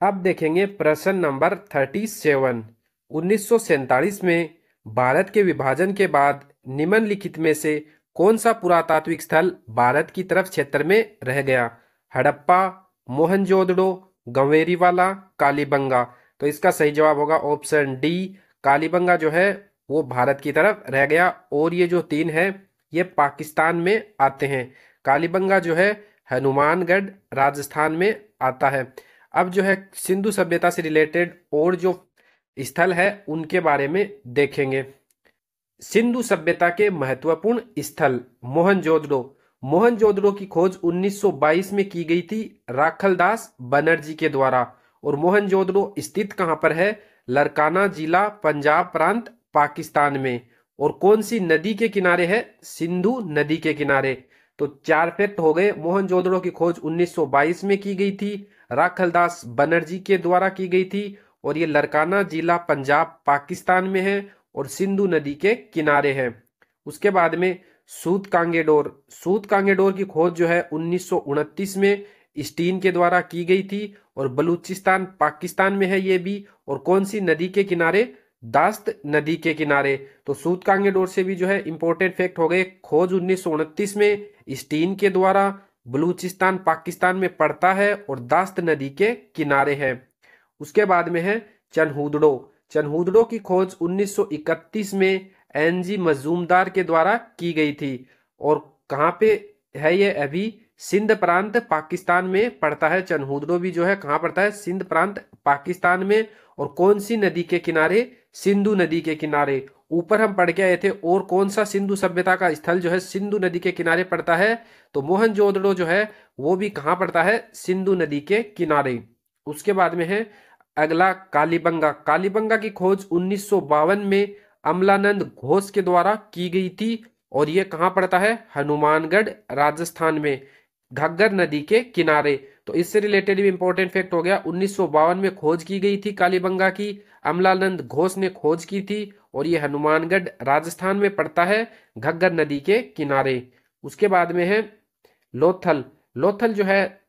अब देखेंगे प्रश्न नंबर 37। 1947 में भारत के विभाजन के बाद निम्नलिखित में से कौन सा पुरातात्विक स्थल भारत की तरफ क्षेत्र में रह गया? हड़प्पा, मोहनजोदड़ो, गंवेरीवाला, कालीबंगा। तो इसका सही जवाब होगा ऑप्शन डी, कालीबंगा जो है वो भारत की तरफ रह गया। और ये जो तीन है ये पाकिस्तान में आते हैं। कालीबंगा जो है हनुमानगढ़ राजस्थान में आता है। अब जो है सिंधु सभ्यता से रिलेटेड और जो स्थल है उनके बारे में देखेंगे। सिंधु सभ्यता के महत्वपूर्ण स्थल मोहनजोदड़ो। मोहनजोदड़ो की खोज 1922 में की गई थी राखलदास बनर्जी के द्वारा। और मोहनजोदड़ो स्थित कहां पर है? लरकाना जिला, पंजाब प्रांत, पाकिस्तान में। और कौन सी नदी के किनारे है? सिंधु नदी के किनारे। तो चार फैक्ट हो गए। मोहनजोदड़ो की खोज 1922 में की गई थी, राखलदास बनर्जी के द्वारा की गई थी, और ये लरकाना जिला पंजाब पाकिस्तान में है और सिंधु नदी के किनारे है। उसके बाद में सूत कांगेडोर। सूत कांगेडोर की खोज जो है 1929 में स्टीन के द्वारा की गई थी और बलूचिस्तान पाकिस्तान में है ये भी। और कौन सी नदी के किनारे? दास्त नदी के किनारे। तो सूत कांगेडोर से भी जो है इंपॉर्टेंट फैक्ट हो गए। खोज 1929 में स्टीन के द्वारा, बलूचिस्तान पाकिस्तान में पड़ता है और दास्त नदी के किनारे है। उसके बाद में है चनहूदड़ो। चनहूदड़ो की खोज 1931 में एनजी मजूमदार के द्वारा की गई थी। और कहाँ पे है ये? अभी सिंध प्रांत पाकिस्तान में पड़ता है। चनहूदड़ो भी जो है कहाँ पड़ता है? सिंध प्रांत पाकिस्तान में। और कौन सी नदी के किनारे? सिंधु नदी के किनारे। ऊपर हम पढ़ के आए थे। और कौन सा सिंधु सभ्यता का स्थल जो है सिंधु नदी के किनारे पड़ता है? तो मोहनजोदड़ो जो है वो भी कहाँ पड़ता है? सिंधु नदी के किनारे। उसके बाद में है अगला कालीबंगा। कालीबंगा की खोज 1952 में अमलानंद घोष के द्वारा की गई थी और यह कहां पड़ता है? हनुमानगढ़ राजस्थान में, घग्गर नदी के किनारे। तो इससे रिलेटेड भी इंपॉर्टेंट फैक्ट हो गया। 1952 में खोज की गई थी कालीबंगा की, अमलानंद घोष ने खोज की थी और ये हनुमानगढ़ राजस्थान में पड़ता है, घग्गर नदी के किनारे। उसके बाद में है लोथल। लोथल जो है,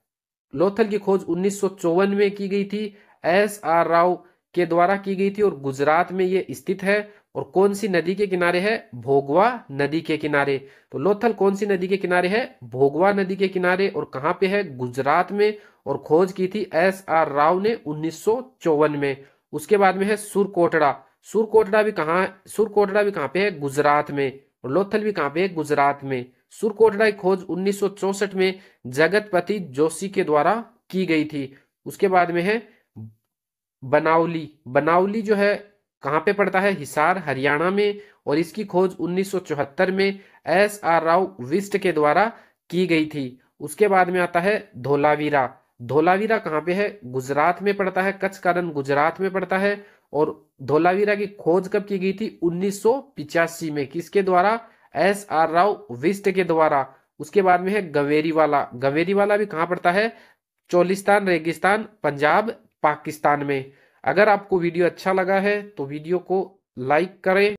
लोथल की खोज 1954 में की गई थी, एस आर राव के द्वारा की गई थी और गुजरात में ये स्थित है। और कौन सी नदी के किनारे है? भोगवा नदी के किनारे। तो लोथल कौन सी नदी के किनारे है? भोगवा नदी के किनारे। और कहां पे है? गुजरात में। और खोज की थी एस आर राव ने 1954 में। उसके बाद में है सुरकोटड़ा। सुरकोटड़ा भी कहाँ है? सुरकोटड़ा भी कहाँ पे है? गुजरात में। और लोथल भी कहाँ पे है? गुजरात में। सुरकोटड़ा की खोज 1964 में जगतपति जोशी के द्वारा की गई थी। उसके बाद में है बनावली। बनावली जो है कहाँ पे पड़ता है? हिसार हरियाणा में। और इसकी खोज 1974 में एस आर राव विस्ट के द्वारा की गई थी। उसके बाद में आता है धोलावीरा। धोलावीरा कहाँ पे है? गुजरात में पड़ता है, कच्छ का रण गुजरात में पड़ता है। और धोलावीरा की खोज कब की गई थी? 1985 में। किसके द्वारा? एस आर राव विस्ट के द्वारा। उसके बाद में है गवेरीवाला। गवेरीवाला भी कहाँ पड़ता है? चोलिस्तान रेगिस्तान पंजाब पाकिस्तान में। अगर आपको वीडियो अच्छा लगा है तो वीडियो को लाइक करें।